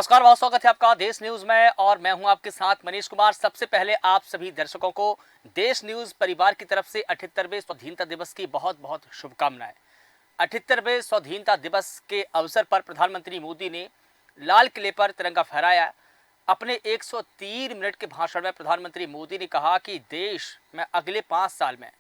नमस्कार, बहुत स्वागत है आपका देश न्यूज में और मैं हूं आपके साथ मनीष कुमार। सबसे पहले आप सभी दर्शकों को देश न्यूज परिवार की तरफ से 78वें स्वाधीनता दिवस की बहुत बहुत शुभकामनाएं। 78वें स्वाधीनता दिवस के अवसर पर प्रधानमंत्री मोदी ने लाल किले पर तिरंगा फहराया। अपने 103 मिनट के भाषण में प्रधानमंत्री मोदी ने कहा कि देश में अगले 5 साल में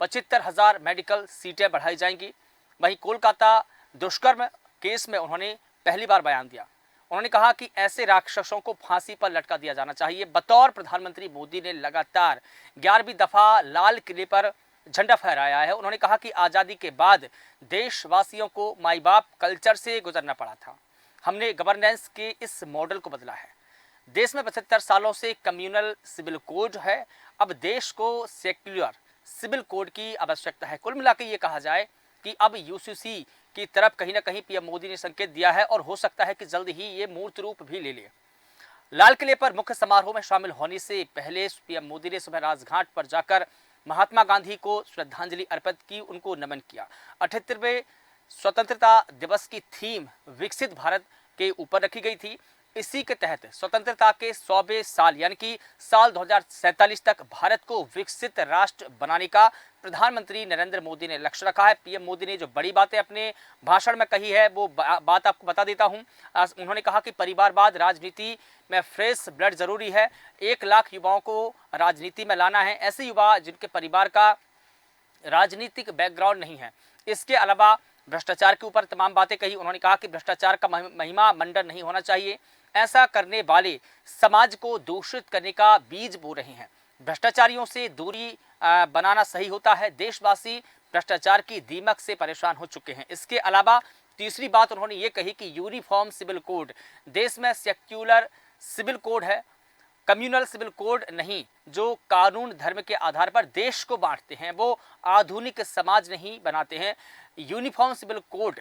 75,000 मेडिकल सीटें बढ़ाई जाएंगी। वहीं कोलकाता दुष्कर्म केस में उन्होंने पहली बार बयान दिया। उन्होंने कहा कि ऐसे राक्षसों को फांसी पर लटका दिया जाना चाहिए। बतौर प्रधानमंत्री मोदी ने लगातार 11वीं दफा लाल किले पर झंडा फहराया है। उन्होंने कहा कि आज़ादी के बाद देशवासियों को माई बाप कल्चर से गुजरना पड़ा था। हमने गवर्नेंस के इस मॉडल को बदला है। देश में 75 सालों से कम्युनल सिविल कोड है, अब देश को सेक्युलर सिविल कोड की आवश्यकता है। कुल मिलाकर ये कहा जाए कि अब यूसीसी की तरफ कहीं ना कहीं पीएम मोदी ने संकेत दिया है और हो सकता है कि जल्द ही ये मूर्त रूप भी ले ले। लाल किले पर मुख्य समारोह में शामिल होने से पहले पीएम मोदी ने सुबह राजघाट पर जाकर महात्मा गांधी को श्रद्धांजलि अर्पित की, उनको नमन किया। 78वें स्वतंत्रता दिवस की थीम विकसित भारत के ऊपर रखी गई थी। इसी के तहत स्वतंत्रता के 100वें साल यानी कि साल 2047 तक भारत को विकसित राष्ट्र बनाने का प्रधानमंत्री नरेंद्र मोदी ने लक्ष्य रखा है। पीएम मोदी ने जो बड़ी बातें अपने भाषण में कही है वो बात आपको बता देता हूं। उन्होंने कहा कि परिवारवाद राजनीति में फ्रेश ब्लड जरूरी है। 1 लाख युवाओं को राजनीति में लाना है, ऐसे युवा जिनके परिवार का राजनीतिक बैकग्राउंड नहीं है। इसके अलावा भ्रष्टाचार के ऊपर तमाम बातें कही। उन्होंने कहा कि भ्रष्टाचार का महिमा मंडन नहीं होना चाहिए। ऐसा करने वाले समाज को दूषित करने का बीज बो रहे हैं। भ्रष्टाचारियों से दूरी बनाना सही होता है। देशवासी भ्रष्टाचार की दीमक से परेशान हो चुके हैं। इसके अलावा तीसरी बात उन्होंने ये कही कि यूनिफॉर्म सिविल कोड देश में सेक्युलर सिविल कोड है, कम्युनल सिविल कोड नहीं, जो कानून धर्म के आधार पर देश को बांटते हैं, वो आधुनिक समाज नहीं बनाते हैं। यूनिफॉर्म सिविल कोड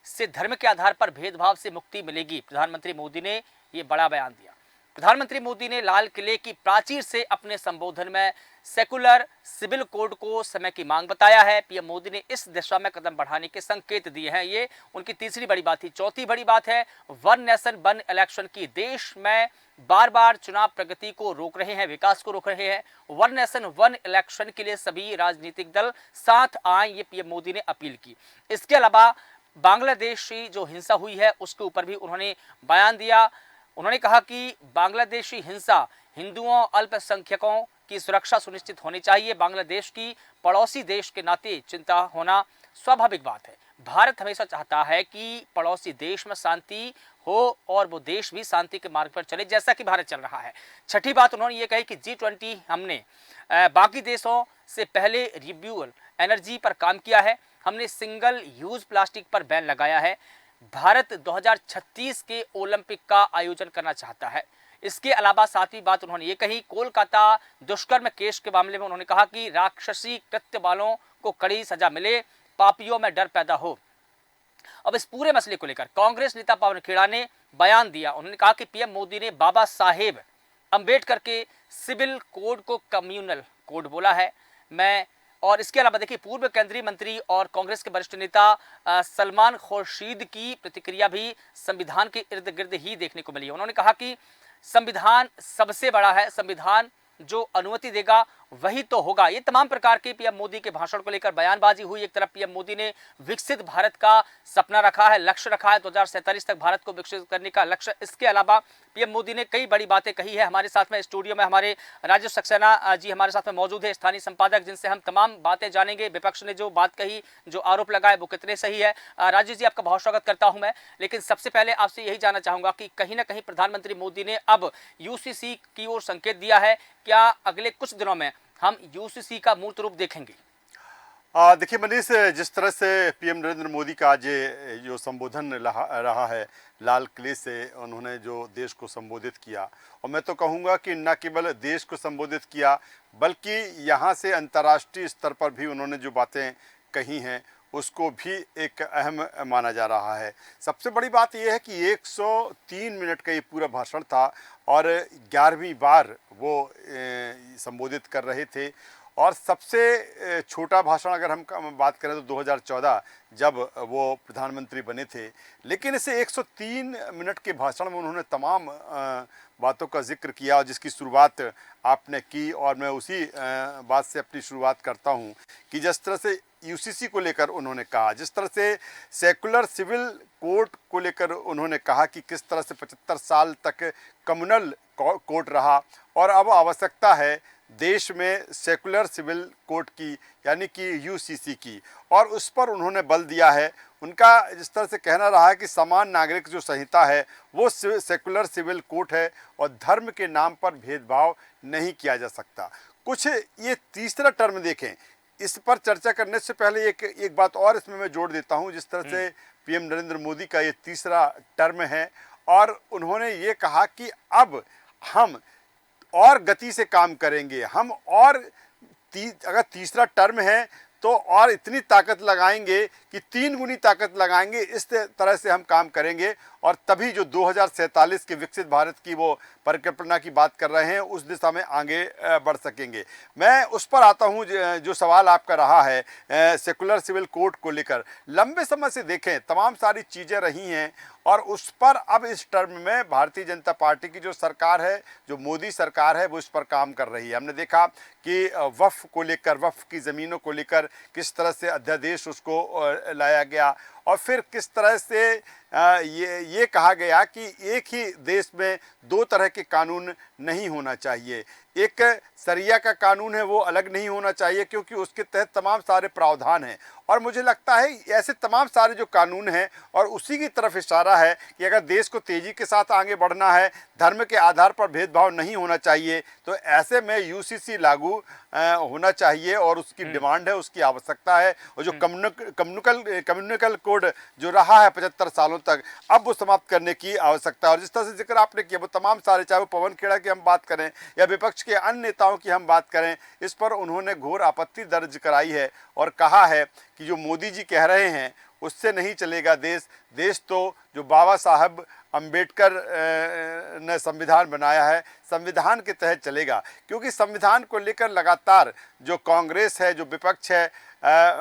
से धर्म के आधार पर भेदभाव से मुक्ति मिलेगी। प्रधानमंत्री मोदी ने ये बड़ा बयान दिया। प्रधानमंत्री मोदी ने लाल किले की प्राचीर से अपने संबोधन में सेकुलर सिविल कोड को समय की मांग बताया है। पीएम मोदी ने इस दिशा में कदम बढ़ाने के संकेत दिए हैं। ये उनकी तीसरी बड़ी बात थी। चौथी बड़ी बात है वन नेशन वन इलेक्शन की। देश में बार बार चुनाव प्रगति को रोक रहे हैं, विकास को रोक रहे हैं। वन नेशन वन इलेक्शन के लिए सभी राजनीतिक दल साथ आए, ये पीएम मोदी ने अपील की। इसके अलावा बांग्लादेशी जो हिंसा हुई है उसके ऊपर भी उन्होंने बयान दिया। उन्होंने कहा कि बांग्लादेशी हिंसा हिंदुओं अल्पसंख्यकों की सुरक्षा सुनिश्चित होनी चाहिए। बांग्लादेश की पड़ोसी देश के नाते चिंता होना स्वाभाविक बात है। भारत हमेशा चाहता है कि पड़ोसी देश में शांति हो और वो देश भी शांति के मार्ग पर चले, जैसा कि भारत चल रहा है। छठी बात उन्होंने ये कही कि G20 हमने बाकी देशों से पहले रिन्यूएबल एनर्जी पर काम किया है। हमने सिंगल यूज प्लास्टिक पर बैन लगाया है। भारत 2036 के ओलंपिक का आयोजन करना चाहता है। इसके अलावा सातवीं बात उन्होंने ये कही, कोलकाता दुष्कर्म केस के मामले में उन्होंने कहा कि राक्षसी कृत्य वालों को कड़ी सजा मिले, पापियों में डर पैदा हो। अब इस पूरे मसले को लेकर कांग्रेस नेता पवन खेड़ा ने बयान दिया। उन्होंने कहा कि पीएम मोदी ने बाबा साहेब अंबेडकर के सिविल कोड को कम्युनल कोड बोला है। और इसके अलावा देखिए, पूर्व केंद्रीय मंत्री और कांग्रेस के वरिष्ठ नेता सलमान खुर्शीद की प्रतिक्रिया भी संविधान के इर्द गिर्द ही देखने को मिली। उन्होंने कहा कि संविधान सबसे बड़ा है, संविधान जो अनुमति देगा वही तो होगा। ये तमाम प्रकार के पीएम मोदी के भाषण को लेकर बयानबाजी हुई। एक तरफ पीएम मोदी ने विकसित भारत का सपना रखा है, लक्ष्य रखा है 2047 तक भारत को विकसित करने का लक्ष्य। इसके अलावा पीएम मोदी ने कई बड़ी बातें कही है। हमारे साथ में स्टूडियो में हमारे राजेश सक्सेना जी हमारे साथ में मौजूद है, स्थानीय संपादक, जिनसे हम तमाम बातें जानेंगे। विपक्ष ने जो बात कही, जो आरोप लगाए, वो कितने सही है। राजेश जी, आपका बहुत स्वागत करता हूं मैं। लेकिन सबसे पहले आपसे यही जानना चाहूंगा कि कहीं ना कहीं प्रधानमंत्री मोदी ने अब यूसीसी की ओर संकेत दिया है। क्या अगले कुछ दिनों में हम यूसीसी का मूर्त रूप देखेंगे? देखिए मनीष, जिस तरह से पीएम नरेंद्र मोदी का आज जो संबोधन रहा है लाल किले से, उन्होंने जो देश को संबोधित किया, और मैं तो कहूँगा कि न केवल देश को संबोधित किया बल्कि यहाँ से अंतर्राष्ट्रीय स्तर पर भी उन्होंने जो बातें कही हैं उसको भी एक अहम माना जा रहा है। सबसे बड़ी बात यह है कि 103 मिनट का ये पूरा भाषण था और 11वीं बार वो संबोधित कर रहे थे। और सबसे छोटा भाषण अगर हम बात करें तो 2014 जब वो प्रधानमंत्री बने थे, लेकिन इसे 103 मिनट के भाषण में उन्होंने तमाम बातों का जिक्र किया और जिसकी शुरुआत आपने की, और मैं उसी बात से अपनी शुरुआत करता हूं कि जिस तरह से यूसीसी को लेकर उन्होंने कहा, जिस तरह से सेकुलर सिविल कोड को लेकर उन्होंने कहा कि किस तरह से 75 साल तक कम्युनल कोड रहा और अब आवश्यकता है देश में सेकुलर सिविल कोड की, यानी कि यूसीसी की, और उस पर उन्होंने बल दिया है। उनका जिस तरह से कहना रहा है कि समान नागरिक जो संहिता है वो सेकुलर सिविल कोड है और धर्म के नाम पर भेदभाव नहीं किया जा सकता। कुछ ये तीसरा टर्म देखें, इस पर चर्चा करने से पहले एक बात और इसमें मैं जोड़ देता हूँ। जिस तरह से पीएम नरेंद्र मोदी का ये तीसरा टर्म है और उन्होंने ये कहा कि अब हम और गति से काम करेंगे, हम और अगर तीसरा टर्म है तो और इतनी ताकत लगाएंगे कि 3 गुनी ताकत लगाएंगे, इस तरह से हम काम करेंगे और तभी जो 2047 के विकसित भारत की वो परिकल्पना की बात कर रहे हैं उस दिशा में आगे बढ़ सकेंगे। मैं उस पर आता हूं जो सवाल आपका रहा है सेकुलर सिविल कोड को लेकर। लंबे समय से देखें तमाम सारी चीज़ें रही हैं और उस पर अब इस टर्म में भारतीय जनता पार्टी की जो सरकार है, जो मोदी सरकार है, वो इस पर काम कर रही है। हमने देखा कि वक्फ को लेकर, वक्फ की ज़मीनों को लेकर किस तरह से अध्यादेश उसको लाया गया और फिर किस तरह से ये कहा गया कि एक ही देश में 2 तरह के कानून नहीं होना चाहिए। एक शरिया का कानून है वो अलग नहीं होना चाहिए क्योंकि उसके तहत तमाम सारे प्रावधान हैं, और मुझे लगता है ऐसे तमाम सारे जो कानून हैं और उसी की तरफ इशारा है कि अगर देश को तेज़ी के साथ आगे बढ़ना है, धर्म के आधार पर भेदभाव नहीं होना चाहिए, तो ऐसे में यूसीसी लागू होना चाहिए और उसकी डिमांड है, उसकी आवश्यकता है। और जो कम्युनिकल कोड जो रहा है 75 सालों तक, अब वो समाप्त करने की आवश्यकता है। और जिस तरह से जिक्र आपने किया वो तमाम सारे, चाहे वो पवन खेड़ा की हम बात करें या विपक्ष के अन्य नेताओं की हम बात करें, इस पर उन्होंने घोर आपत्ति दर्ज कराई है और कहा है कि जो मोदी जी कह रहे हैं उससे नहीं चलेगा देश। देश तो जो बाबा साहब अंबेडकर ने संविधान बनाया है, संविधान के तहत चलेगा, क्योंकि संविधान को लेकर लगातार जो कांग्रेस है, जो विपक्ष है,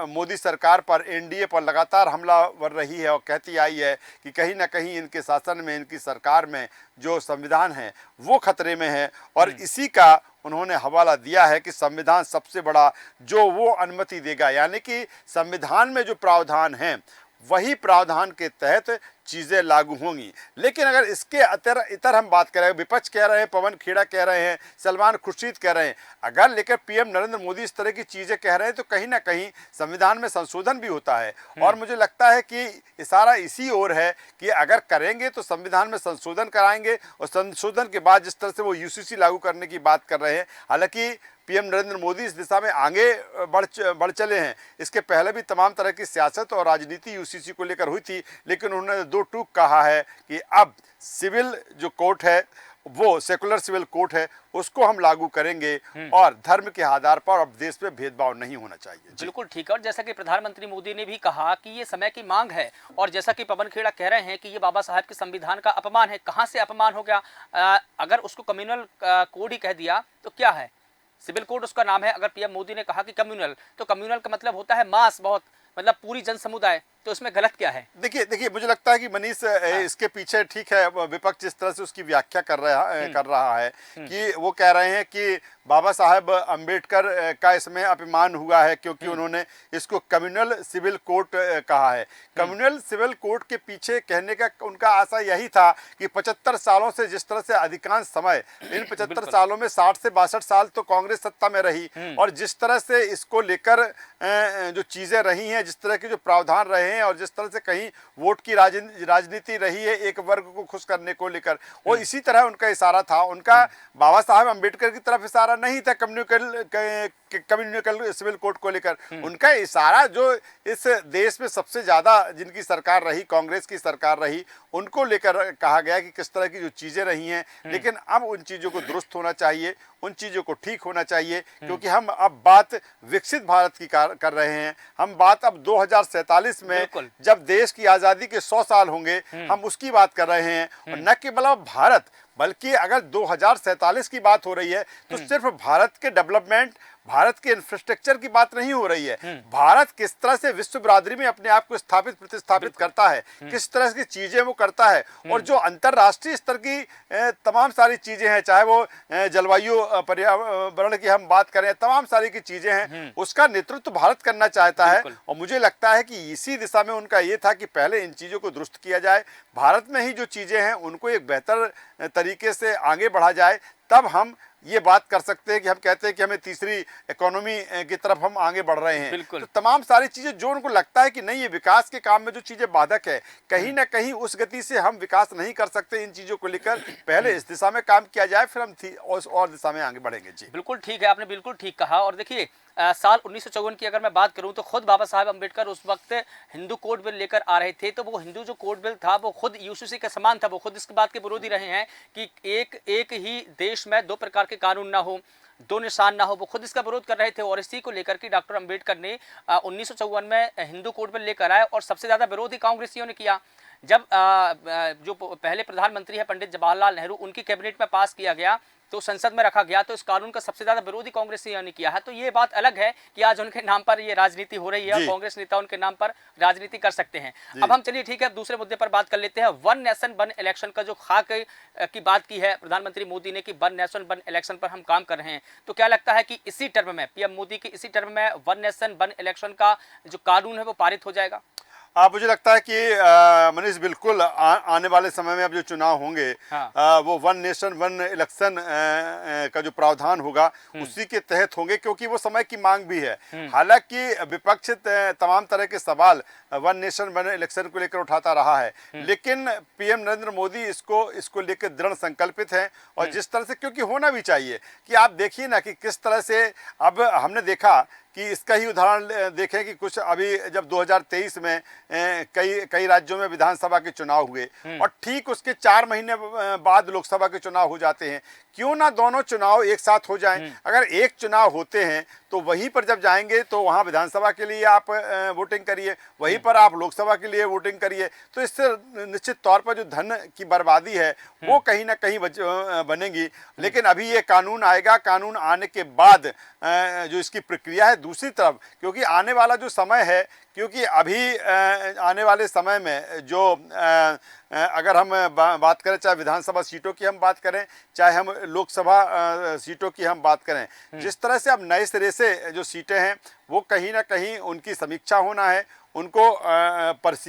मोदी सरकार पर, एनडीए पर लगातार हमलावर रही है और कहती आई है कि कहीं ना कहीं इनके शासन में, इनकी सरकार में जो संविधान है वो खतरे में है। और इसी का उन्होंने हवाला दिया है कि संविधान सबसे बड़ा जो वो अनुमति देगा, यानी कि संविधान में जो प्रावधान हैं वही प्रावधान के तहत चीज़ें लागू होंगी। लेकिन अगर इसके इतर हम बात करें, विपक्ष कह रहे हैं, पवन खेड़ा कह रहे हैं, सलमान खुर्शीद कह रहे हैं, अगर लेकर पीएम नरेंद्र मोदी इस तरह की चीज़ें कह रहे हैं तो कहीं ना कहीं संविधान में संशोधन भी होता है। और मुझे लगता है कि इशारा इसी ओर है कि अगर करेंगे तो संविधान में संशोधन कराएंगे और संशोधन के बाद जिस तरह से वो यूसीसी लागू करने की बात कर रहे हैं, हालांकि पीएम नरेंद्र मोदी इस दिशा में आगे बढ़ चले हैं। इसके पहले भी तमाम तरह की सियासत और राजनीति यूसीसी को लेकर हुई थी, लेकिन उन्होंने 2 टूक कहा है कि अब सिविल जो कोर्ट है, वो सेकुलर सिविल कोर्ट है, उसको हम लागू करेंगे और धर्म के आधार पर अब देश में भेदभाव नहीं होना चाहिए। बिल्कुल ठीक है। और जैसा कि प्रधानमंत्री मोदी ने भी कहा कि ये समय की मांग है, और जैसा कि पवन खेड़ा कह रहे हैं कि ये बाबा साहब के संविधान का अपमान है। कहाँ से अपमान हो गया? अगर उसको कम्युनल कोड ही कह दिया तो क्या है? सिविल कोड उसका नाम है। अगर पीएम मोदी ने कहा कि कम्युनल, तो कम्युनल का मतलब होता है मास, बहुत, मतलब पूरी जन समुदाय। तो इसमें गलत क्या है? देखिए मुझे लगता है कि मनीष इसके पीछे ठीक है विपक्ष जिस तरह से उसकी व्याख्या कर रहा है कि वो कह रहे हैं कि बाबा साहब अंबेडकर का इसमें अपमान हुआ है क्योंकि उन्होंने इसको कम्युनल सिविल कोड कहा है। कम्युनल सिविल कोड के पीछे कहने का उनका आशा यही था कि 75 सालों से जिस तरह से अधिकांश समय, इन 75 सालों में 60 से 62 साल तो कांग्रेस सत्ता में रही, और जिस तरह से इसको लेकर जो चीज़ें रही हैं, जिस तरह के जो प्रावधान रहे हैं और जिस तरह से कहीं वोट की राजनीति रही है एक वर्ग को खुश करने को लेकर, वो इसी तरह उनका इशारा था। उनका बाबा साहब अंबेडकर की तरफ इशारा नहीं था कम्युनिकल सिविल कोड को लेकर। उनका इशारा जो इस देश में सबसे ज़्यादा जिनकी सरकार रही, कांग्रेस की सरकार रही, उनको लेकर कहा गया कि किस तरह की जो चीज़ें रही हैं, लेकिन अब उन चीज़ों को दुरुस्त होना चाहिए, उन चीज़ों को ठीक होना चाहिए, क्योंकि हम अब बात विकसित भारत की कर रहे हैं। हम बात अब 2047 में जब देश की आज़ादी के 100 साल होंगे, हम उसकी बात कर रहे हैं। और न केवल भारत, बल्कि अगर 2047 की बात हो रही है तो सिर्फ भारत के डेवलपमेंट, भारत के इंफ्रास्ट्रक्चर की बात नहीं हो रही है। भारत किस तरह से विश्व बिरादरी में अपने आप को स्थापित प्रतिस्थापित करता है, किस तरह की चीजें वो करता है, और जो अंतरराष्ट्रीय स्तर की तमाम सारी चीजें हैं, चाहे वो जलवायु पर्यावरण की हम बात करें, तमाम सारी की चीजें हैं, उसका नेतृत्व भारत करना चाहता है। और मुझे लगता है कि इसी दिशा में उनका ये था कि पहले इन चीजों को दुरुस्त किया जाए, भारत में ही जो चीजें हैं उनको एक बेहतर तरीके से आगे बढ़ा जाए, तब हम ये बात कर सकते हैं कि हम कहते हैं कि हमें तीसरी इकोनॉमी की तरफ हम आगे बढ़ रहे हैं। तो तमाम सारी चीजें जो उनको लगता है कि नहीं, ये विकास के काम में जो चीजें बाधक है, कहीं ना कहीं उस गति से हम विकास नहीं कर सकते, इन चीजों को लेकर पहले इस दिशा में काम किया जाए, फिर हम और दिशा में आगे बढ़ेंगे। जी बिल्कुल ठीक है, आपने बिल्कुल ठीक कहा। और देखिए साल 1954 की अगर मैं बात करूं तो खुद बाबा साहब अम्बेडकर उस वक्त हिंदू कोड बिल लेकर आ रहे थे। तो वो हिंदू जो कोड बिल था वो खुद यूसीसी के समान था। वो खुद इस बात के विरोधी रहे हैं कि एक ही देश में दो प्रकार के कानून ना हो, दो निशान ना हो। वो खुद इसका विरोध कर रहे थे और इसी को लेकर के डॉक्टर अम्बेडकर ने 1954 में हिंदू कोड बिल लेकर आए और सबसे ज़्यादा विरोध ही कांग्रेसियों ने किया। जब जो पहले प्रधानमंत्री है पंडित जवाहरलाल नेहरू, उनकी कैबिनेट में पास किया गया तो संसद में रखा गया, तो इस कानून का सबसे ज्यादा विरोधी कांग्रेसियों ने किया है। तो ये बात अलग है कि आज उनके नाम पर ये राजनीति हो रही है और कांग्रेस नेता उनके नाम पर राजनीति कर सकते हैं। अब हम चलिए ठीक है, दूसरे मुद्दे पर बात कर लेते हैं। वन नेशन वन इलेक्शन का जो खाक की बात की है प्रधानमंत्री मोदी ने कि वन नेशन वन इलेक्शन पर हम काम कर रहे हैं, तो क्या लगता है कि इसी टर्म में, पीएम मोदी की इसी टर्म में वन नेशन वन इलेक्शन का जो कानून है वो पारित हो जाएगा? मुझे लगता है कि मनीष, बिल्कुल आने वाले समय में अब जो चुनाव होंगे, वो वन नेशन वन इलेक्शन का जो प्रावधान होगा उसी के तहत होंगे, क्योंकि वो समय की मांग भी है। हालांकि विपक्ष तमाम तरह के सवाल वन नेशन वन इलेक्शन को लेकर उठाता रहा है, लेकिन पीएम नरेंद्र मोदी इसको लेकर दृढ़ संकल्पित हैं। और जिस तरह से, क्योंकि होना भी चाहिए, कि आप देखिए ना कि किस तरह से अब हमने देखा कि इसका ही उदाहरण देखें कि कुछ अभी जब 2023 में कई राज्यों में विधानसभा के चुनाव हुए और ठीक उसके 4 महीने बाद लोकसभा के चुनाव हो जाते हैं। क्यों ना दोनों चुनाव एक साथ हो जाएं? अगर एक चुनाव होते हैं तो वहीं पर जब जाएंगे तो वहाँ विधानसभा के लिए आप वोटिंग करिए, वहीं पर आप लोकसभा के लिए वोटिंग करिए, तो इससे निश्चित तौर पर जो धन की बर्बादी है वो कहीं ना कहीं बनेगी। लेकिन अभी ये कानून आएगा, कानून आने के बाद जो इसकी प्रक्रिया है दूसरी तरफ, क्योंकि आने वाला जो समय है, क्योंकि अभी आने वाले समय में जो अगर हम बात करें, चाहे विधानसभा सीटों की हम बात करें, चाहे हम लोकसभा सीटों की हम बात करें, जिस तरह से अब नए सिरे से जो सीटें हैं वो कहीं ना कहीं उनकी समीक्षा होना है, उनको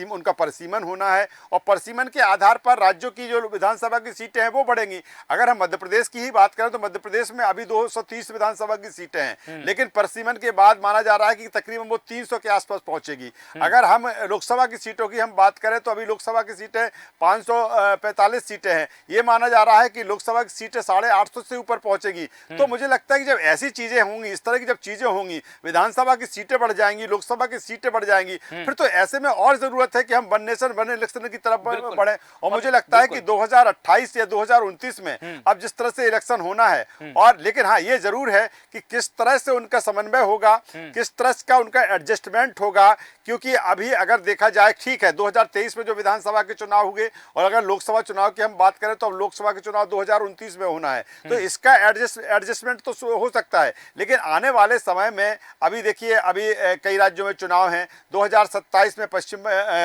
उनका परिसीमन होना है, और परिसीमन के आधार पर राज्यों की जो विधानसभा की सीटें हैं वो बढ़ेंगी। अगर हम मध्य प्रदेश की ही बात करें तो मध्य प्रदेश में अभी 230 विधानसभा की सीटें हैं, लेकिन परिसीमन के बाद माना जा रहा है कि तकरीबन वो 300 के आसपास पहुंचेगी। अगर हम लोकसभा की सीटों की हम बात करें तो अभी लोकसभा की सीटें 545 सीटें हैं, ये माना जा रहा है कि लोकसभा की सीटें 850 से ऊपर पहुंचेगी। तो मुझे लगता है कि जब ऐसी चीजें होंगी, इस तरह की जब चीजें होंगी, विधानसभा की सीटें बढ़ जाएंगी, लोकसभा की सीटें बढ़ जाएंगी, फिर तो ऐसे में और जरूरत है कि हम वन नेशन वन इलेक्शन की तरफ बढ़े। और मुझे लगता है कि 2028 या 2029 में अब जिस तरह से इलेक्शन होना है, और लेकिन हाँ ये जरूर है कि किस तरह से उनका समन्वय होगा, किस तरह का उनका एडजस्टमेंट होगा, क्योंकि अभी अगर देखा जाए, ठीक है 2023 में जो विधानसभा के चुनाव हुए, और अगर लोकसभा चुनाव की हम बात करें तो अब लोकसभा के चुनाव 2029 में होना है, तो इसका एडजस्टमेंट तो हो सकता है। लेकिन आने वाले समय में अभी देखिए, अभी कई राज्यों में चुनाव हैं, 2027 में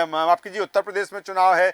माफ कीजिए उत्तर प्रदेश में चुनाव है,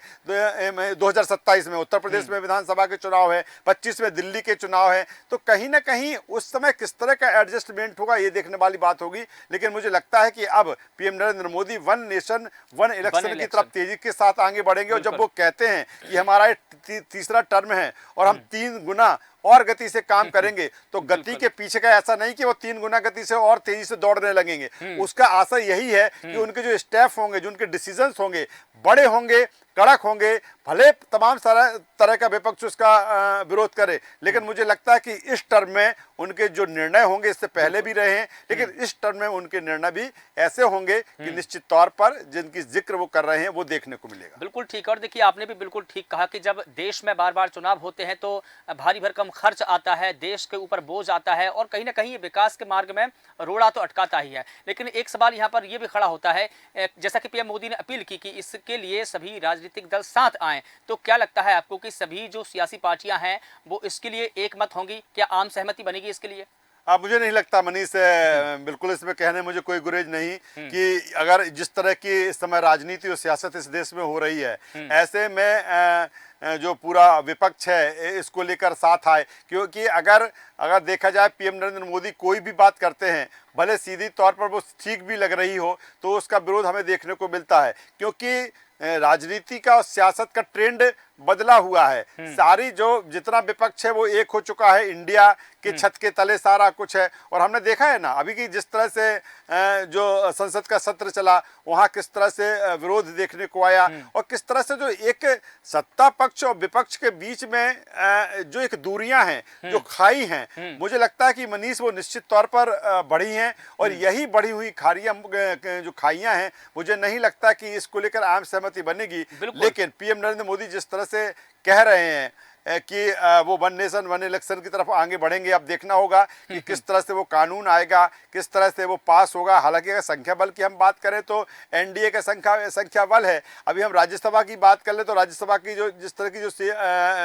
2027 में उत्तर प्रदेश में विधानसभा के चुनाव है, 25 में दिल्ली के चुनाव है। तो कहीं ना कहीं उस समय किस तरह का एडजस्टमेंट होगा ये देखने वाली बात होगी। लेकिन मुझे लगता है कि अब PM Narendra Modi one nation one election की तरफ तेजी के साथ आगे बढ़ेंगे। और जब वो कहते हैं कि हमारा तीसरा टर्म है और हम 3 गुना और गति से काम करेंगे, तो गति के पीछे का ऐसा नहीं कि वो 3 गुना गति से और तेजी से दौड़ने लगेंगे। उसका आशय यही है कि उनके जो स्टेप होंगे, जो उनके डिसीजंस होंगे, बड़े होंगे, कड़क होंगे, भले तमाम सारा तरह का विपक्ष उसका विरोध करे, लेकिन मुझे लगता है कि इस टर्म में उनके जो निर्णय होंगे, इससे पहले भी रहे हैं, लेकिन इस टर्म में उनके निर्णय भी ऐसे होंगे कि निश्चित तौर पर जिनकी जिक्र वो कर रहे हैं वो देखने को मिलेगा। बिल्कुल ठीक। और देखिए आपने भी बिल्कुल ठीक कहा कि जब देश में बार बार चुनाव होते हैं तो भारी भरकम खर्च आता है, देश के ऊपर बोझ आता है, और कहीं ना कहीं ये विकास के मार्ग में रोड़ा तो अटकाता ही है। लेकिन एक सवाल यहाँ पर यह भी खड़ा होता है, जैसा कि पीएम मोदी ने अपील की कि इसके लिए सभी राजनीतिक दल साथ आए, तो क्या लगता है आपको कि सभी जो सियासी पार्टियां हैं वो इसके लिए एक मत होंगी? क्या आम सहमति बनेगी इसके लिए? मुझे नहीं लगता मनीष, बिल्कुल इसमें कहने में मुझे कोई गुरेज नहीं कि अगर जिस तरह की इस समय राजनीति और सियासत इस देश में हो रही है, ऐसे में जो पूरा विपक्ष है इसको लेकर साथ आए। क्योंकि अगर देखा जाए पीएम नरेंद्र मोदी कोई भी बात करते हैं, भले सीधी तौर पर वो ठीक भी लग रही हो, तो उसका विरोध हमें देखने को मिलता है। क्योंकि राजनीति का और सियासत का ट्रेंड बदला हुआ है। सारी जो जितना विपक्ष है वो एक हो चुका है, इंडिया के छत के तले सारा कुछ है। और हमने देखा है ना अभी की जिस तरह से जो संसद का सत्र चला, वहाँ किस तरह से विरोध देखने को आया, और किस तरह से जो एक सत्ता पक्ष और विपक्ष के बीच में जो एक दूरियां हैं, जो खाई हैं, मुझे लगता है कि मनीष वो निश्चित तौर पर बढ़ी हैं। और यही बढ़ी हुई जो खाइयां हैं, मुझे नहीं लगता कि इसको लेकर आम सहमति बनेगी। लेकिन पीएम नरेंद्र मोदी जिस तरह से कह रहे हैं कि वो वन नेशन वन इलेक्शन की तरफ आगे बढ़ेंगे, अब देखना होगा कि किस तरह से वो कानून आएगा, किस तरह से वो पास होगा। हालांकि अगर संख्या बल की हम बात करें तो एनडीए का संख्या बल है। अभी हम राज्यसभा की बात कर ले तो राज्यसभा की जो जिस तरह की जो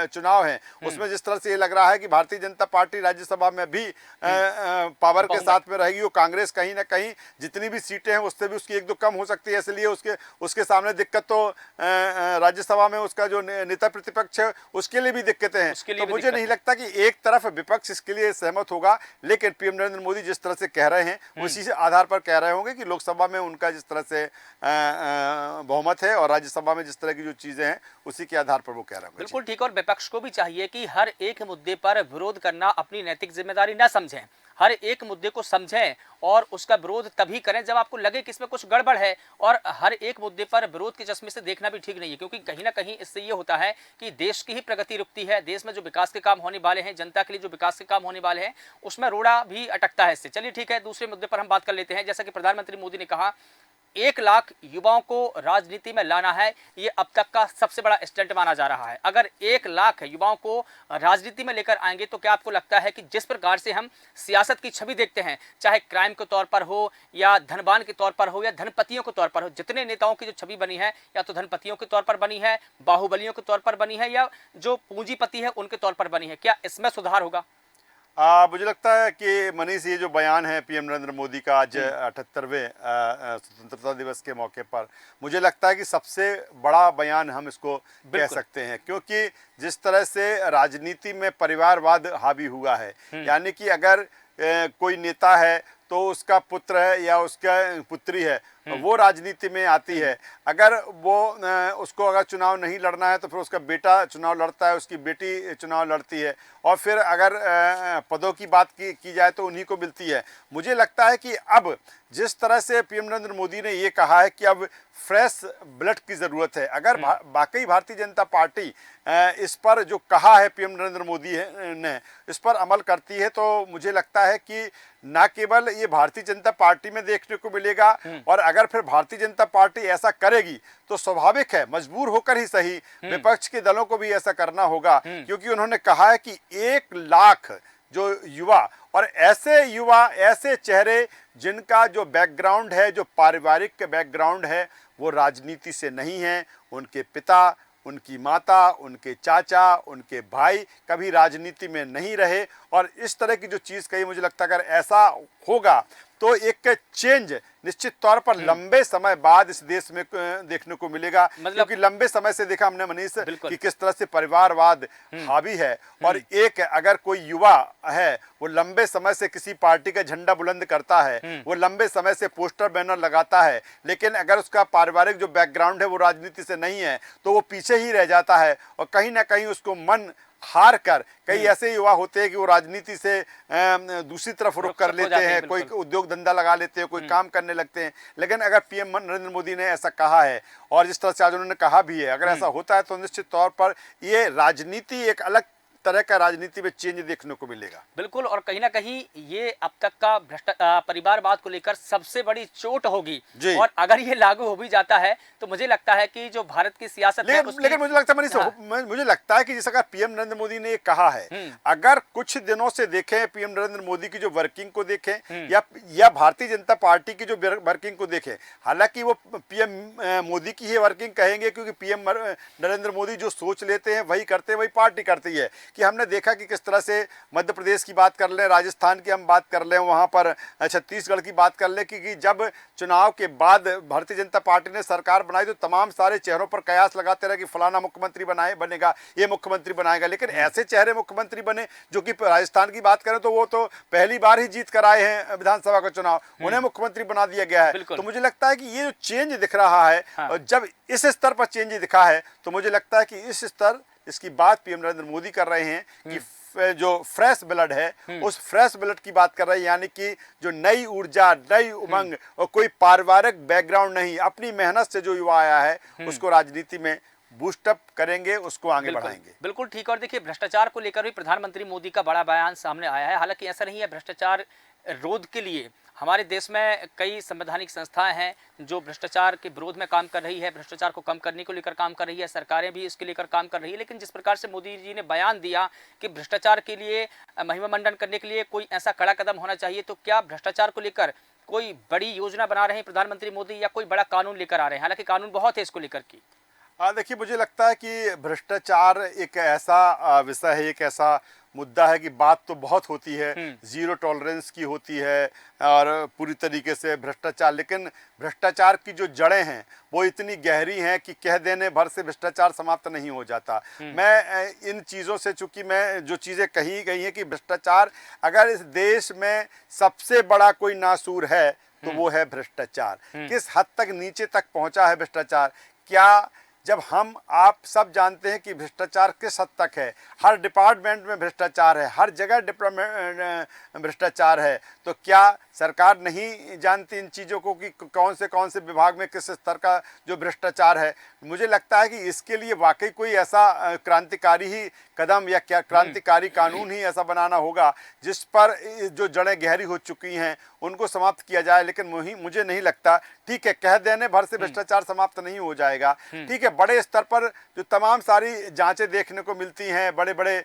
चुनाव है, उसमें जिस तरह से ये लग रहा है कि भारतीय जनता पार्टी राज्यसभा में भी पावर के साथ में रहेगी। वो कांग्रेस कहीं ना कहीं जितनी भी सीटें हैं उससे भी उसकी एक दो कम हो सकती है, इसलिए उसके सामने दिक्कत तो राज्यसभा में उसका जो नेता प्रतिपक्ष है उसके लिए भी दिक्कतें हैं। तो मुझे नहीं लगता कि एक तरफ विपक्ष इसके लिए सहमत होगा। लेकिन पीएम नरेंद्र मोदी जिस तरह से कह रहे हैं, उसी से आधार पर कह रहे होंगे कि लोकसभा में उनका जिस तरह से बहुमत है और राज्यसभा में जिस तरह की जो चीजें हैं उसी के आधार पर वो कह रहे होंगे। बिल्कुल ठीक। और विपक्ष को भी चाहिए कि हर एक मुद्दे पर विरोध करना अपनी नैतिक जिम्मेदारी न समझें, हर एक मुद्दे को समझें और उसका विरोध तभी करें जब आपको लगे कि इसमें कुछ गड़बड़ है। और हर एक मुद्दे पर विरोध के चश्मे से देखना भी ठीक नहीं है, क्योंकि कहीं ना कहीं इससे ये होता है कि देश की ही प्रगति रुकती है। देश में जो विकास के काम होने वाले हैं, जनता के लिए जो विकास के काम होने वाले हैं, उसमें रोड़ा भी अटकता है इससे। चलिए ठीक है, दूसरे मुद्दे पर हम बात कर लेते हैं। जैसा कि प्रधानमंत्री मोदी ने कहा 1 लाख युवाओं को राजनीति में लाना है, ये अब तक का सबसे बड़ा स्टंट माना जा रहा है। अगर 1 लाख युवाओं को राजनीति में लेकर आएंगे तो क्या आपको लगता है कि जिस प्रकार से हम सियासत की छवि देखते हैं, चाहे क्राइम के तौर पर हो या धनवान के तौर पर हो या धनपतियों के तौर पर हो, जितने नेताओं की जो छवि बनी है या तो धनपतियों के तौर पर बनी है, बाहुबलियों के तौर पर बनी है, या जो पूंजीपति है उनके तौर पर बनी है, क्या इसमें सुधार होगा? मुझे लगता है कि मनीष ये जो बयान है पीएम नरेंद्र मोदी का आज 78वें स्वतंत्रता दिवस के मौके पर, मुझे लगता है कि सबसे बड़ा बयान हम इसको कह सकते हैं। क्योंकि जिस तरह से राजनीति में परिवारवाद हावी हुआ है, यानी कि अगर कोई नेता है तो उसका पुत्र है या उसका पुत्री है वो राजनीति में आती है। अगर वो उसको अगर चुनाव नहीं लड़ना है तो फिर उसका बेटा चुनाव लड़ता है, उसकी बेटी चुनाव लड़ती है, और फिर अगर पदों की बात की जाए तो उन्हीं को मिलती है। मुझे लगता है कि अब जिस तरह से पीएम नरेंद्र मोदी ने ये कहा है कि अब फ्रेश ब्लड की ज़रूरत है, अगर वाकई भारतीय जनता पार्टी इस पर जो कहा है पीएम नरेंद्र मोदी ने इस पर अमल करती है, तो मुझे लगता है कि न केवल ये भारतीय जनता पार्टी में देखने को मिलेगा, और अगर फिर भारतीय जनता पार्टी ऐसा करेगी तो स्वाभाविक है मजबूर होकर ही सही विपक्ष के दलों को भी ऐसा करना होगा। क्योंकि उन्होंने कहा है कि 1 लाख जो युवा, और ऐसे युवा, ऐसे चेहरे जिनका जो बैकग्राउंड है, जो पारिवारिक बैकग्राउंड है, वो राजनीति से नहीं है। उनके पिता, उनकी माता, उनके चाचा, उनके भाई कभी राजनीति में नहीं रहे, और इस तरह की जो चीज़ कही, मुझे लगता है अगर ऐसा होगा तो एक चेंज निश्चित तौर पर लंबे समय बाद इस देश में देखने को मिलेगा। क्योंकि लंबे समय से देखा हमने मनीष कि किस तरह से परिवारवाद हावी है, और एक अगर कोई युवा है वो लंबे समय से किसी पार्टी का झंडा बुलंद करता है, वो लंबे समय से पोस्टर बैनर लगाता है, लेकिन अगर उसका पारिवारिक जो बैकग्राउंड है वो राजनीति से नहीं है तो वो पीछे ही रह जाता है, और कहीं ना कहीं उसको मन हार कर, कई ऐसे युवा होते हैं कि वो राजनीति से दूसरी तरफ रुख कर लेते हैं, कोई उद्योग धंधा लगा लेते हैं, कोई काम करने लगते हैं। लेकिन अगर पीएम नरेंद्र मोदी ने ऐसा कहा है, और जिस तरह से आज उन्होंने कहा भी है, अगर ऐसा होता है तो निश्चित तौर पर ये राजनीति एक अलग तरह का राजनीति में चेंज देखने को मिलेगा। बिल्कुल। और कहीं ना कहीं ये अब तक का परिवारवाद को लेकर सबसे बड़ी चोट होगी, और अगर ये लागू हो भी जाता है तो मुझे लगता है कि जो भारत की सियासत है लेकिन मुझे लगता है मुझे लगता है कि जैसा पीएम नरेंद्र मोदी ने ये कहा है, अगर कुछ दिनों से देखें पीएम नरेंद्र मोदी की जो वर्किंग को देखें या भारतीय जनता पार्टी की जो वर्किंग को देखें, हालांकि वो पीएम मोदी की ही वर्किंग कहेंगे, क्योंकि पीएम नरेंद्र मोदी जो सोच लेते हैं वही करते हैं, वही पार्टी करती है। कि हमने देखा कि किस तरह से मध्य प्रदेश की बात कर लें, राजस्थान की हम बात कर लें, वहाँ पर छत्तीसगढ़ की बात कर लें कि जब चुनाव के बाद भारतीय जनता पार्टी ने सरकार बनाई तो तमाम सारे चेहरों पर कयास लगाते रहे कि फलाना मुख्यमंत्री बनेगा, ये मुख्यमंत्री बनाएगा, लेकिन ऐसे चेहरे मुख्यमंत्री बने जो कि राजस्थान की बात करें तो वो तो पहली बार ही जीत कर आए हैं विधानसभा का चुनाव, उन्हें मुख्यमंत्री बना दिया गया है। तो मुझे लगता है कि ये जो चेंज दिख रहा है, और जब इस स्तर पर चेंज दिखा है तो मुझे लगता है कि इस स्तर इसकी बात पीएम नरेंद्र मोदी कर रहे हैं कि जो फ्रेश ब्लड है उस फ्रेश ब्लड की बात कर रहे हैं, यानी कि जो नई ऊर्जा, नई उमंग और कोई पारिवारिक बैकग्राउंड नहीं, अपनी मेहनत से जो युवा आया है उसको राजनीति में बूस्टअप करेंगे, उसको आगे बढ़ाएंगे। बिल्कुल ठीक। और देखिए, भ्रष्टाचार को लेकर भी प्रधानमंत्री मोदी का बड़ा बयान सामने आया है। हालांकि ऐसा नहीं है, भ्रष्टाचार रोध के लिए हमारे देश में कई संवैधानिक संस्थाएं हैं जो भ्रष्टाचार के विरोध में काम कर रही है, भ्रष्टाचार को कम करने को लेकर काम कर रही है, सरकारें भी इसके लेकर काम कर रही है। लेकिन जिस प्रकार से मोदी जी ने बयान दिया कि भ्रष्टाचार के लिए, महिमा मंडन करने के लिए कोई ऐसा कड़ा कदम होना चाहिए, तो क्या भ्रष्टाचार को लेकर कोई बड़ी योजना बना रहे हैं प्रधानमंत्री मोदी, या कोई बड़ा कानून लेकर आ रहे हैं? हालांकि कानून बहुत है इसको लेकर की। देखिए, मुझे लगता है कि भ्रष्टाचार एक ऐसा विषय है, एक ऐसा मुद्दा है कि बात तो बहुत होती है, जीरो टॉलरेंस की होती है और पूरी तरीके से भ्रष्टाचार, लेकिन भ्रष्टाचार की जो जड़ें हैं वो इतनी गहरी हैं कि कह देने भर से भ्रष्टाचार समाप्त नहीं हो जाता। मैं इन चीज़ों से, चूंकि मैं जो चीज़ें कही गई हैं कि भ्रष्टाचार अगर इस देश में सबसे बड़ा कोई नासूर है तो वो है भ्रष्टाचार। किस हद तक नीचे तक पहुंचा है भ्रष्टाचार, क्या जब हम आप सब जानते हैं कि भ्रष्टाचार किस हद तक है, हर डिपार्टमेंट में भ्रष्टाचार है, हर जगह भ्रष्टाचार है, तो क्या सरकार नहीं जानती इन चीज़ों को कि कौन से विभाग में किस स्तर का जो भ्रष्टाचार है? मुझे लगता है कि इसके लिए वाकई कोई ऐसा क्रांतिकारी ही कदम या क्या क्रांतिकारी कानून ही ऐसा बनाना होगा जिस पर जो जड़ें गहरी हो चुकी हैं उनको समाप्त किया जाए। लेकिन मुझे नहीं लगता, ठीक है, कह देने भर से भ्रष्टाचार समाप्त नहीं हो जाएगा, ठीक है, बड़े स्तर पर जो तमाम सारी जांचें देखने को मिलती हैं, बड़े बड़े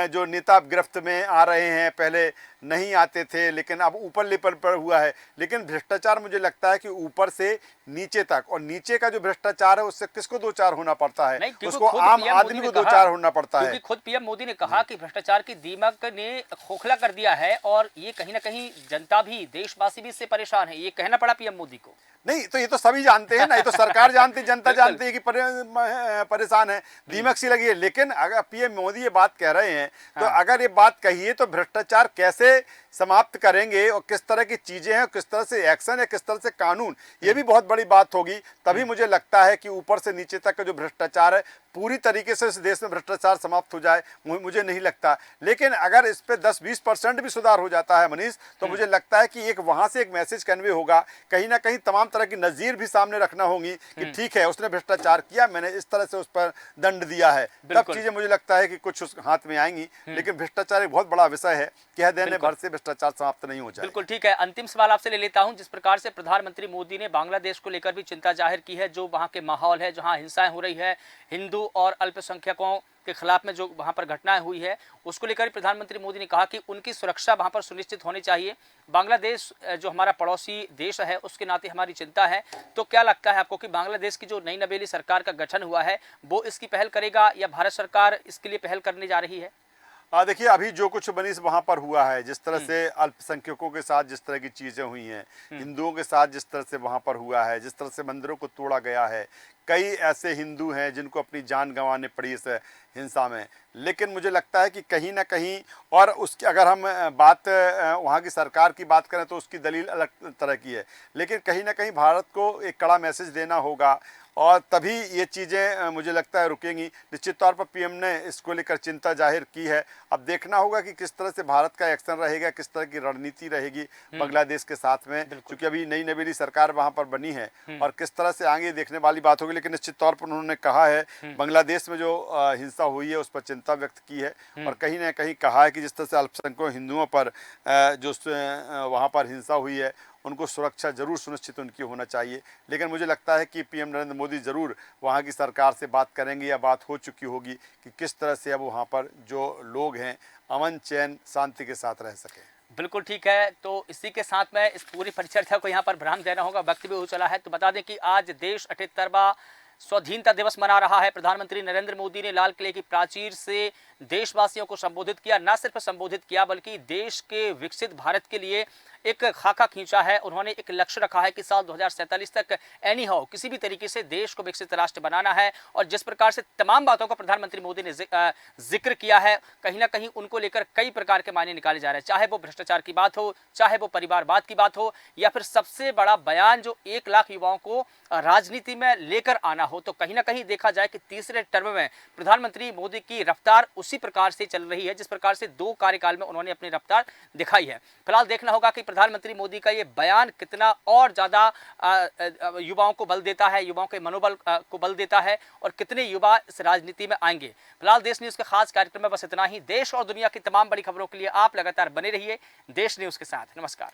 जो नेता गिरफ्त में आ रहे हैं, पहले नहीं आते थे लेकिन अब ऊपर लेवल पर हुआ है, लेकिन भ्रष्टाचार मुझे लगता है कि ऊपर से नीचे तक, और नीचे का जो भ्रष्टाचार है उससे किसको दो चार होना पड़ता है, उसको आम आदमी को दो चार होना पड़ता है। खुद पीएम मोदी ने कहा कि भ्रष्टाचार की दीमक ने खोखला कर दिया है और ये कहीं ना कहीं जनता भी, देशवासी भी इससे परेशान है, ये कहना पड़ा पीएम मोदी को। नहीं तो ये तो सभी जानते हैं ना, ये तो सरकार जानती है, जनता जानती है कि परेशान है, दीमक सी लगी है। लेकिन अगर पीएम मोदी ये बात कह रहे हैं तो अगर ये बात कही है तो भ्रष्टाचार कैसे समाप्त करेंगे और किस तरह की चीजें हैं, किस तरह से एक्शन है, किस तरह से कानून, ये भी बहुत बड़ी बात होगी। तभी मुझे लगता है कि ऊपर से नीचे तक का जो भ्रष्टाचार है पूरी तरीके से इस देश में भ्रष्टाचार समाप्त हो जाए, मुझे नहीं लगता। लेकिन अगर इस पे 10-20% भी सुधार हो जाता है मनीष, तो मुझे लगता है कि एक वहां से एक मैसेज कन्वे होगा, कहीं ना कहीं तमाम तरह की नज़ीर भी सामने रखना होगी कि ठीक है, उसने भ्रष्टाचार किया, मैंने इस तरह से उस पर दंड दिया है, तब चीजें मुझे लगता है कि कुछ उस हाथ में आएंगी। लेकिन भ्रष्टाचार एक बहुत बड़ा विषय है, कह देने भर से भ्रष्टाचार समाप्त नहीं हो जाए। बिल्कुल ठीक है। अंतिम सवाल आपसे ले लेता हूं। जिस प्रकार से प्रधानमंत्री मोदी ने बांग्लादेश को लेकर भी चिंता जाहिर की है, जो वहां के माहौल है, जहां हिंसाएं हो रही है, हिंदू और अल्पसंख्यकों के खिलाफ में जो वहां पर घटनाएं हुई है, उसको लेकर प्रधानमंत्री मोदी ने कहा कि उनकी सुरक्षा वहां पर सुनिश्चित होनी चाहिए। बांग्लादेश जो हमारा पड़ोसी देश है उसके नाते हमारी चिंता है। तो क्या लगता है आपको कि बांग्लादेश की जो नई नवेली सरकार का गठन हुआ है वो इसकी पहल करेगा या भारत सरकार इसके लिए पहल करने जा रही है? देखिए, अभी जो कुछ मनीष वहाँ पर हुआ है, जिस तरह से अल्पसंख्यकों के साथ जिस तरह की चीज़ें हुई हैं, हिंदुओं के साथ जिस तरह से वहाँ पर हुआ है, जिस तरह से मंदिरों को तोड़ा गया है, कई ऐसे हिंदू हैं जिनको अपनी जान गंवाने पड़ी इस हिंसा में। लेकिन मुझे लगता है कि कहीं ना कहीं, और उसकी अगर हम बात वहाँ की सरकार की बात करें तो उसकी दलील अलग तरह की है, लेकिन कहीं ना कहीं भारत को एक कड़ा मैसेज देना होगा और तभी ये चीज़ें मुझे लगता है रुकेंगी। निश्चित तौर पर पीएम ने इसको लेकर चिंता जाहिर की है। अब देखना होगा कि किस तरह से भारत का एक्शन रहेगा, किस तरह की रणनीति रहेगी बांग्लादेश के साथ में, क्योंकि अभी नई नवेली सरकार वहाँ पर बनी है और किस तरह से आगे देखने वाली बात होगी। लेकिन निश्चित तौर पर उन्होंने कहा है, बांग्लादेश में जो हिंसा हुई है उस पर चिंता व्यक्त की है और कहीं ना कहीं कहा है कि जिस तरह से अल्पसंख्यक हिंदुओं पर जो वहाँ पर हिंसा हुई है उनको सुरक्षा जरूर सुनिश्चित उनकी होना चाहिए। लेकिन मुझे लगता है कि पीएम नरेंद्र मोदी ज़रूर वहाँ की सरकार से बात करेंगे या बात हो चुकी होगी कि किस तरह से अब वहाँ पर जो लोग हैं अमन चैन शांति के साथ रह सकें। बिल्कुल ठीक है। तो इसी के साथ में इस पूरी परिचर्चा को यहाँ पर विराम देना होगा, वक्त भी हो चला है। तो बता दें कि आज देश 78वां स्वाधीनता दिवस मना रहा है। प्रधानमंत्री नरेंद्र मोदी ने लाल किले की प्राचीर से देशवासियों को संबोधित किया, न सिर्फ संबोधित किया बल्कि देश के विकसित भारत के लिए एक खाका खींचा है। उन्होंने एक लक्ष्य रखा है कि साल 2047 तक एनी हाउ किसी भी तरीके से देश को विकसित राष्ट्र बनाना है। और जिस प्रकार से तमाम बातों का प्रधानमंत्री मोदी ने जिक्र किया है, कहीं ना कहीं उनको लेकर कई प्रकार के मायने निकाले जा रहे हैं, चाहे वो भ्रष्टाचार की बात हो, चाहे वो परिवारवाद की बात हो, या फिर सबसे बड़ा बयान जो 1 लाख युवाओं को राजनीति में लेकर आना हो। तो कहीं ना कहीं देखा जाए कि तीसरे टर्म में प्रधानमंत्री मोदी की रफ्तार उसी प्रकार से चल रही है जिस प्रकार से 2 कार्यकाल में उन्होंने अपनी रफ्तार दिखाई है। फिलहाल देखना होगा कि प्रधानमंत्री मोदी का ये बयान कितना और ज्यादा युवाओं को बल देता है, युवाओं के मनोबल को बल देता है, और कितने युवा इस राजनीति में आएंगे। फिलहाल देश न्यूज के खास कार्यक्रम में बस इतना ही। देश और दुनिया की तमाम बड़ी खबरों के लिए आप लगातार बने रहिए देश न्यूज के साथ। नमस्कार।